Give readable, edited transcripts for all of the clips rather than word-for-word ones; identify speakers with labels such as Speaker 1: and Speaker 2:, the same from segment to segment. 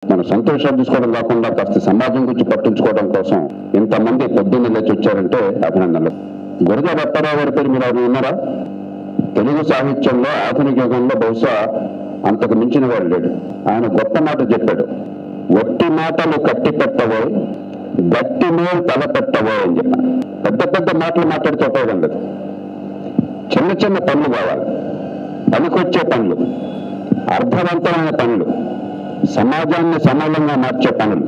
Speaker 1: మన సంతోషాలు తీసుకోవడం కాకుండా కాస్త సమాజం గురించి పట్టించుకోవడం కోసం ఇంతమంది పొద్దున్న లేచి వచ్చారంటే అభినందనలు. గురజాడ అప్పారావు గారి పేరు మీరు ఆయన విన్నారా? తెలుగు సాహిత్యంలో ఆధునిక యుగంలో బహుశా అంతకు మించిన వాడు లేడు. ఆయన గొప్ప మాట చెప్పాడు, ఒట్టి మాటలు కట్టి పెట్టవో గట్టి మేలు తల పెట్టవో అని చెప్పాను. పెద్ద పెద్ద మాటలు మాట్లాడితే ఉపయోగం లేదు. చిన్న చిన్న పనులు కావాలి, పనికొచ్చే పనులు, అర్థవంతమైన పనులు, సమాజాన్ని సమానంగా మార్చే పనులు.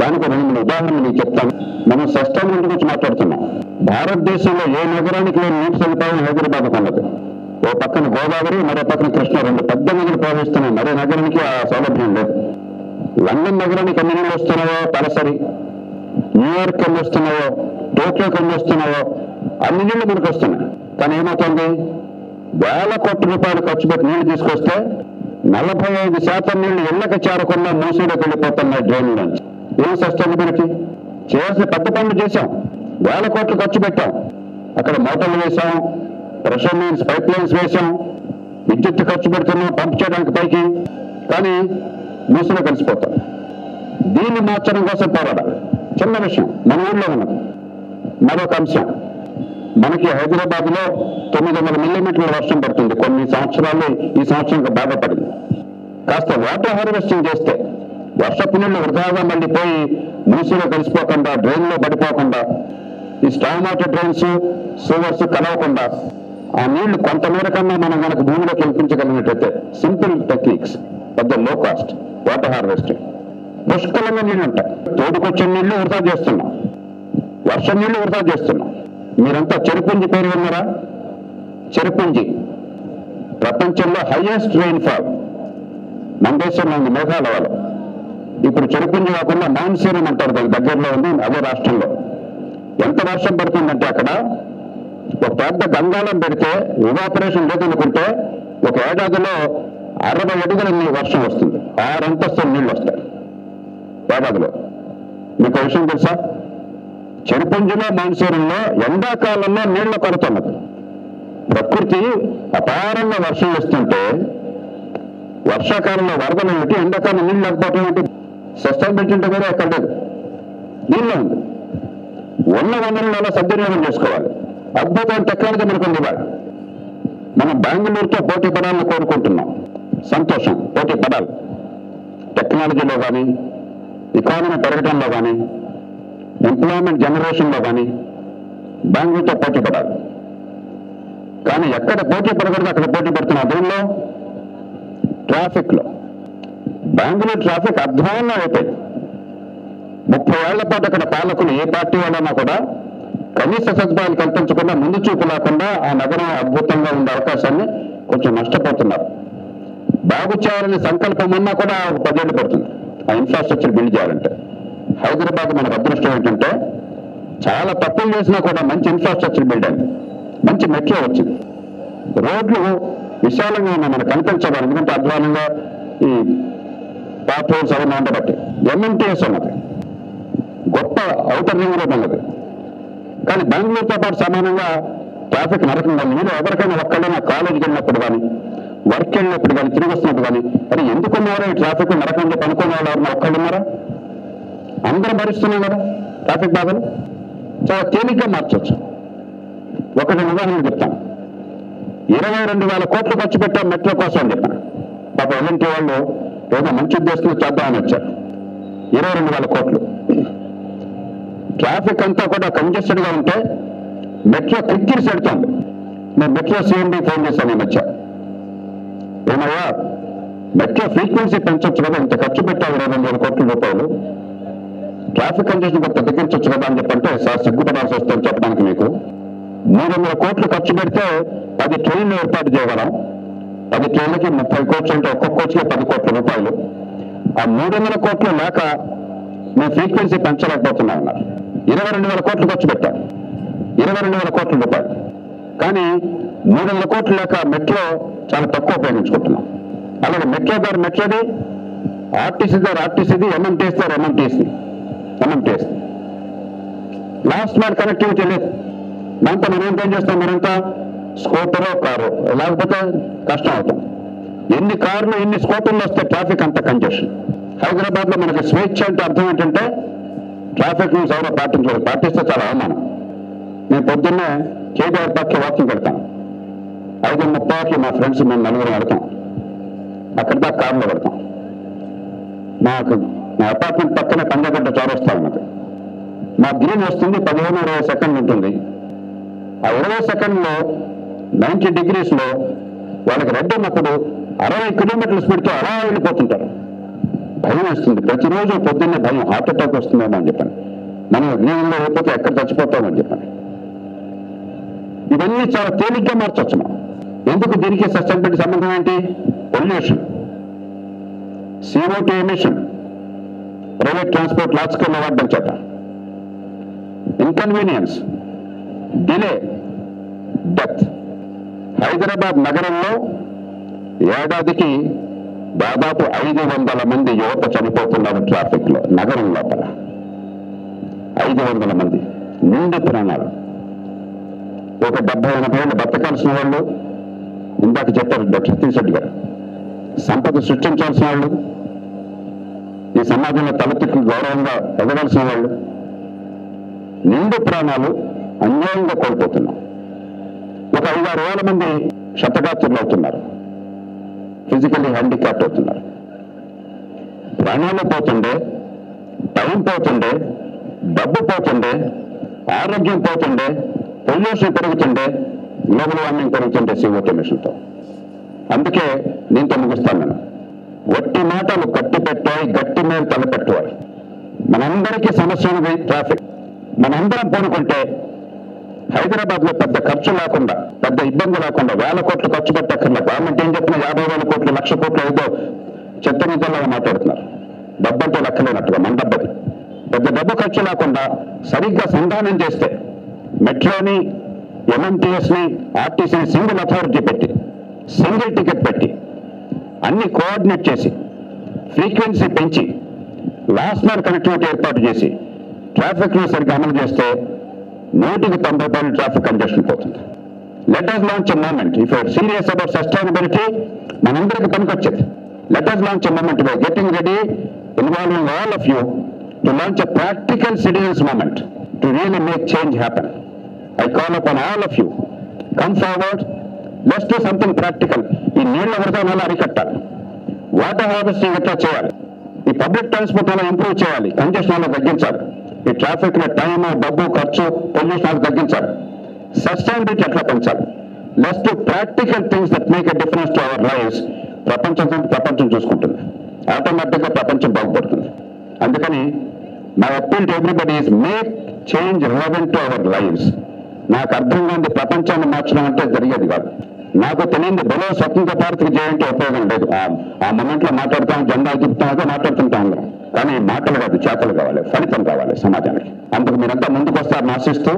Speaker 1: దానికి 2-3 ఉదాహరణలు మీకు చెప్తాను. మనం సస్టైనబిలిటీ గురించి మాట్లాడుతున్నాం. భారతదేశంలో ఏ నగరానికి లేని నీటి సదుపాయం హైదరాబాద్ ఉన్నది. ఓ పక్కన గోదావరి, మరో పక్కన కృష్ణ, 2 పెద్ద నదులు ప్రవహిస్తున్నాయి. మరో నగరానికి ఆ సౌలభ్యం లేదు. లండన్ నగరానికి ఎన్ని నీళ్ళు వస్తున్నాయో తలసరి, న్యూయార్క్ ఎన్ని వస్తున్నాయో, టోక్యోకి ఎన్ని వస్తున్నాయో అన్ని నీళ్లు మనకు వస్తున్నాయి. కానీ ఏమవుతుంది, వేల కోట్ల రూపాయలు ఖర్చు పెట్టి నీళ్లు తీసుకొస్తే 45% నీళ్లు ఇళ్లకు చేరకుండా మూసీలోకి వెళ్ళిపోతున్నాయి డ్రైన్ నుంచి. ఏం సస్టైనబిలిటీ? చేయాల్సిన పెద్ద పనులు చేశాం, వేల కోట్లు ఖర్చు పెట్టాం. అక్కడ మోటార్లు వేసాం, ప్రెషర్ లైన్స్, పైప్ లైన్స్ వేసాం, విద్యుత్ ఖర్చు పెడుతున్నాం పంప్ చేయడానికి పైకి, కానీ మూసలో కలిసిపోతాం. దీన్ని మార్చడం కోసం పోరాడాలి. చిన్న విషయం మన ఊళ్ళో ఉన్నది. మరొక అంశం, మనకి హైదరాబాద్ లో 900 మిల్లీమీటర్ల వర్షం పడుతుంది. కొన్ని సంవత్సరాలు ఈ సంవత్సరం బాగా పడింది. కాస్త వాటర్ హార్వెస్టింగ్ చేస్తే వర్షపు నీళ్లు వృధాగా మళ్ళీ పోయి మూసీలో కలిసిపోకుండా, డ్రైన్ లో పడిపోకుండా, ఈ స్టామ్ వాటర్ డ్రైన్స్, సూవర్స్ కలవకుండా ఆ నీళ్లు కొంతమేర కన్నా మనం కనుక భూమిలోకి కల్పించగలిగినట్లయితే సింపుల్ టెక్నిక్స్, పెద్ద లో కాస్ట్ వాటర్ హార్వెస్టింగ్, పుష్కలంగా నీళ్లు ఉంటాయి. తోడుకొచ్చే నీళ్లు వృధా చేస్తున్నాం, వర్షం నీళ్లు వృధా చేస్తున్నాం. మీరంతా చెరుపుంజి పేరు విన్నారా? చెరుపుంజి ప్రపంచంలో హైయెస్ట్ రెయిన్ఫాల్ మన దేశంలో ఉంది, మేఘాలయలో. ఇప్పుడు చెరుపుంజి కాకుండా మాన్సూన్ అంటారు, దాని దగ్గరలో ఉంది, అదే రాష్ట్రంలో. ఎంత వర్షం పడుతుందంటే అక్కడ ఒక పెద్ద గంగాళం పెడితే ఎవాపరేషన్ లేదనుకుంటే ఒక ఏడాదిలో 60 అడుగుల వర్షం వస్తుంది, 6 అంతస్తుల నీళ్లు వస్తాయి ఏడాదిలో. మీకు విషయం తెలుసా? చెరుపుంజిలో మాన్సూన్లో ఎండాకాలంలో నీళ్ల కొరత ఉన్నది. ప్రకృతి అపారంగా వర్షం వస్తుంటే వర్షాకాలంలో వరదలు ఏమిటి, ఎండాకాలం నీళ్ళు లేకపోవడం ఏంటి? సస్టైనబిలిటీ అంటే కూడా ఎక్కడ లేదు, నీళ్ళు ఉంది. ఉన్న వనరులను అలా సద్వినియోగం చేసుకోవాలి. అద్భుతమైన టెక్నాలజీ మనకుంది. ఇవాళ మనం బెంగళూరుతో పోటీ పడాలని కోరుకుంటున్నాం. సంతోషం, పోటీ పడాలి. టెక్నాలజీలో కానీ, ఎకానమీ పెరగడంలో కానీ, ఎంప్లాయ్మెంట్ జనరేషన్లో కానీ బెంగళూరుతో పోటీ పడాలి. కానీ ఎక్కడ పోటీ పడకూడదు అక్కడ పోటీ పడుతున్నాం. దీనిలో ట్రాఫిక్లో బెంగళూరు ట్రాఫిక్ అధ్వానంగా అయిపోయింది. 30 ఏళ్ల పాటు అక్కడ పాలకులు ఏ పార్టీ వాళ్ళైనా కూడా కనీస సదుపాయాలు కల్పించకుండా, ముందు చూపు లేకుండా ఆ నగరం అద్భుతంగా ఉండే అవకాశాన్ని కొంచెం నష్టపోతున్నారు. బాగు చేయాలనే సంకల్పం ఉన్నా కూడా 10 ఏళ్ళు పడుతుంది ఆ ఇన్ఫ్రాస్ట్రక్చర్ బిల్డ్ చేయాలంటే. హైదరాబాద్ మనకు అదృష్టం ఏంటంటే చాలా తప్పులు చేసినా కూడా మంచి ఇన్ఫ్రాస్ట్రక్చర్ బిల్డ్ అయింది, మంచి మెట్రో వచ్చింది, రోడ్లు విశాలంగా ఉన్నాయి, మనకు కనిపించదు. ఎందుకంటే అధ్వానంగా ఈ పార్ట్ రోడ్స్ అవన్నీ ఉండబట్టి. ఎంఎంటీఎస్ ఉన్నది, గొప్ప ఔటర్ రింగ్ రోడ్ ఉన్నది. కానీ బెంగళూరుతో పాటు సమానంగా ట్రాఫిక్ నరకంగా. మీరు ఎవరికైనా ఒక్కళ్ళైనా కాలేజీకి వెళ్ళినప్పుడు కానీ, వర్క్ వెళ్ళినప్పుడు కానీ, తిరిగి వస్తున్నప్పుడు కానీ, అది ఎందుకున్నారో ఈ ట్రాఫిక్ నరకం చెప్పి అనుకునే వాళ్ళు ఎవరన్నా ఒక్కళ్ళు ఉన్నారా? అందరం భరిస్తున్నాం కదా ట్రాఫిక్ బాధలు. చాలా తేలిగ్గా మార్చవచ్చు. ఒకటి ఉదాహరణ చెప్తాను. 22,000 కోట్లు ఖర్చు పెట్టాం మెట్రో కోసం అని చెప్పాను. పాప ఎల్ఎన్టీ వాళ్ళు ఏదో మంచి ఉద్దేశంలో చేద్దామని వచ్చారు. 22,000 కోట్లు. ట్రాఫిక్ అంతా కూడా కంజెస్టెడ్ గా ఉంటే మెట్రో క్రిక్కిరిసి పెడుతుంది. నేను మెట్రో సిఎండి ఫోన్ చేశాను ఈ మధ్య. ఏమయ్యా, మెట్రో ఫ్రీక్వెన్సీ పెంచొచ్చు కదా, ఇంత ఖర్చు పెట్టాలి 22,000 కోట్ల రూపాయలు, ట్రాఫిక్ కంజెషన్ కొంత తగ్గించవచ్చు కదా అని చెప్పంటే, సార్ సిగ్గుపడాల్సి వస్తుందని చెప్పడానికి మీకు 300 కోట్లు ఖర్చు పెడితే 10 ట్రైన్లు ఏర్పాటు చేయగలం. 10 ట్రైన్లకి 30 కోట్లు అంటే ఒక్కొక్క కోచ్కి 10 కోట్ల రూపాయలు. ఆ 300 కోట్లు లేక మేము ఫ్రీక్వెన్సీ పెంచలేకపోతున్నాం అన్నారు. 22,000 కోట్లు ఖర్చు పెట్టాం, 22,000 కోట్ల రూపాయలు. కానీ 300 కోట్లు లేక మెట్రో చాలా తక్కువ ఉపయోగించుకుంటున్నాం. అలాగే మెట్రో గారు మెట్రోది, ఆర్టీసీ గారు ఆర్టీసీది, ఎంఎంటీఎస్ గారు ఎంఎంటీఎస్ది. లాస్ట్ మైల్ కనెక్టివిటీ లేదు. దాంతో మనం ఏం చేస్తాం, మనంతా స్కూటరో కారు, లేకపోతే కష్టం అవుతాం. ఎన్ని కార్లు ఎన్ని స్కూటర్లు వస్తే ట్రాఫిక్ అంత కంజెషన్. హైదరాబాద్ లో మనకి స్వేచ్ఛ అంటే అర్థం ఏంటంటే ట్రాఫిక్ రూల్స్ ఎవరో పాటించలేదు, పాటిస్తే చాలా అవమానం. నేను పొద్దున్నే కేటీఆర్ పార్క్కి వాకింగ్ పెడతాను, 5:30కి మా ఫ్రెండ్స్ మేము నలుగురు వెళ్తాం, అక్కడ దాకా కారులో పెడతాం. మా అపార్ట్మెంట్ పక్కన పంజగడ్డ చౌరస్తా ఉన్నది. మా గ్రీన్ వస్తుంది 15-20 సెకండ్లు ఉంటుంది. ఆ 20 సెకండ్లో 90 degreesలో వాళ్ళకి రెడ్ ఉన్నప్పుడు 60 కిలోమీటర్ల స్పీడ్తో అలా వెళ్ళిపోతుంటారు. భయం వస్తుంది ప్రతిరోజు పొద్దున్నే, భయం, హార్ట్ అటాక్ వస్తుందేమో అని చెప్పాను. మనం గ్రీన్లో వెళ్ళిపోతే ఎక్కడ చచ్చిపోతామని చెప్పాను. ఇవన్నీ చాలా తేలిగ్గా మార్చవచ్చు మనం. ఎందుకు దీనికి సస్టైనబిలిటీ సంబంధం ఏంటి? Pollution, CO2 emission, private transport large స్కేల్లో వాడడం చేత, ఇన్కన్వీనియన్స్, డిలే, డెత్. హైదరాబాద్ నగరంలో ఏడాదికి దాదాపు 500 మంది యువత చనిపోతున్నారు ట్రాఫిక్ లో. నగరం లోపల 500 మంది నిండు ప్రాణాలు. ఒక 70-80 ఏళ్ళు బతకాల్సిన వాళ్ళు, ఇందాక చెప్పారు డాక్టర్ సతీష్ రెడ్డి గారు, సంపద సృష్టించాల్సిన వాళ్ళు, ఈ సమాజంలో తలెత్తుకు గౌరవంగా ఎదగాల్సిన వాళ్ళు, నిండు ప్రాణాలు అన్యాయంగా కోల్పోతున్నాం. ఒక 5-6 వేల మంది క్షతగాత్రులు అవుతున్నారు, ఫిజికల్లీ హ్యాండిక్యాప్ట్ అవుతున్నారు. ప్రాణాలు పోతుండే, టైం పోతుండే, డబ్బు పోతుండే, ఆరోగ్యం పోతుండే, పొల్యూషన్ పెరుగుతుండే, గ్లోబల్ వార్మింగ్ పెరుగుతుండే CO2 ఎమిషన్తో. అందుకే దీంతో ముగిస్తాను నేను. వట్టి మాటలు కట్టి పెట్టాయి, గట్టి మీద తలపెట్టువాయి. మనందరికీ సమస్య ఉంది ట్రాఫిక్. మనందరం పోనుకుంటే హైదరాబాద్ లో పెద్ద ఖర్చు లేకుండా, పెద్ద ఇబ్బంది లేకుండా 1000 కోట్లు ఖర్చు పెట్టక్కర్లే. గవర్నమెంట్ ఏం చెప్పినా 50,000 కోట్లు, 1,00,000 కోట్లు ఏదో చెత్త నిధుల్లో మాట్లాడుతున్నారు. డబ్బంటే లెక్కలేనట్టుగా మన డబ్బది. పెద్ద డబ్బు ఖర్చు లేకుండా సరిగ్గా సంధానం చేస్తే మెట్రోని, MMTS ని, RTCని సింగిల్ అథారిటీ పెట్టి, సింగిల్ టికెట్ పెట్టి, అన్ని కోఆర్డినేట్ చేసి, ఫ్రీక్వెన్సీ పెంచి, లాస్ట్ మైల్ కనెక్టివిటీ ఏర్పాటు చేసి, ట్రాఫిక్ ని సరిగ్గా అమలు చేస్తే 100% ట్రాఫిక్ కంజెషన్ పోతుంది. Let us launch a movement. If you are serious about sustainability, మనందరికీ పనికొచ్చేది. Let us launch a movement. We are getting ready, involving all of you, to launch a practical citizens movement to really make change happen. I call upon all of you, come forward, let's do something practical. ఈ నీళ్ల వరదలు అరికట్టాలి, water harvesting ఎట్లా చేయాలి, ఈ public transport అలా improve చేయాలి, congestion తగ్గించాలి, ఈ ట్రాఫిక్ లో టైం, డబ్బు, ఖర్చు, పొల్యూషన్ తగ్గించాలి, సస్టైనబిలిటీ ఎట్లా పెంచాలి. Let's do practical things that make a difference to our lifes. ప్రపంచం చూసుకుంటుంది, ఆటోమేటిక్గా ప్రపంచం బాగుపడుతుంది. అందుకని my appeal to everybody is make change relevant to our lifes. నాకు అర్థం కాని ప్రపంచాన్ని మార్చడం అంటే జరిగేది కాదు. నాకు తెలియదు బలో స్వతంత్ర భారత్కి చేయంటే ఉపయోగం లేదు. ఆ మొమెంట్ లో మాట్లాడతాం, జెండా తిప్పుతాం, అదే మాట్లాడుతుంటాం అందరం. కానీ మాటలు కాదు, చేతలు కావాలి, ఫలితం కావాలి సమాజానికి. అందుకు మీరంతా ముందుకు వస్తారని ఆశిస్తూ,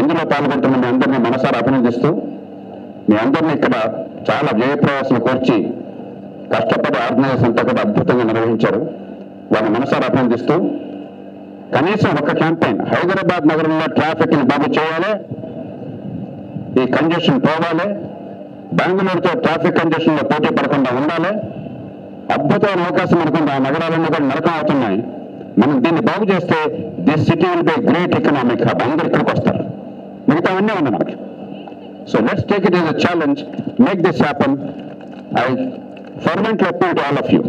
Speaker 1: ఇందులో పాల్గొంటున్న మీ అందరినీ మనసారా అభినందిస్తూ, మీ అందరినీ ఇక్కడ చాలా వ్యయప్రయాసం కోర్చి కష్టపడి ఆర్గనైజేషన్ అంతా కూడా అద్భుతంగా నిర్వహించారు. వాళ్ళని మనసారా అభినందిస్తూ, కనీసం ఒక క్యాంపెయిన్, హైదరాబాద్ నగరంలో ట్రాఫిక్ ని బాగు చేయాలి, ఈ కంజెషన్ పోవాలి, బెంగళూరుతో ట్రాఫిక్ కంజెషన్ లో పోటీ పడకుండా ఉండాలి. అద్భుతమైన అవకాశం అనుకుంటే ఆ నగరాలన్నీ కూడా నరకం అవుతున్నాయి. మనం దీన్ని బాగు చేస్తే this city will be great economic hub. అందరు ఇక్కడికి వస్తారు, మిగతా అన్నీ ఉన్నాయి మనకి. So let's take it as a challenge, make this happen. I fervently appeal to all of you.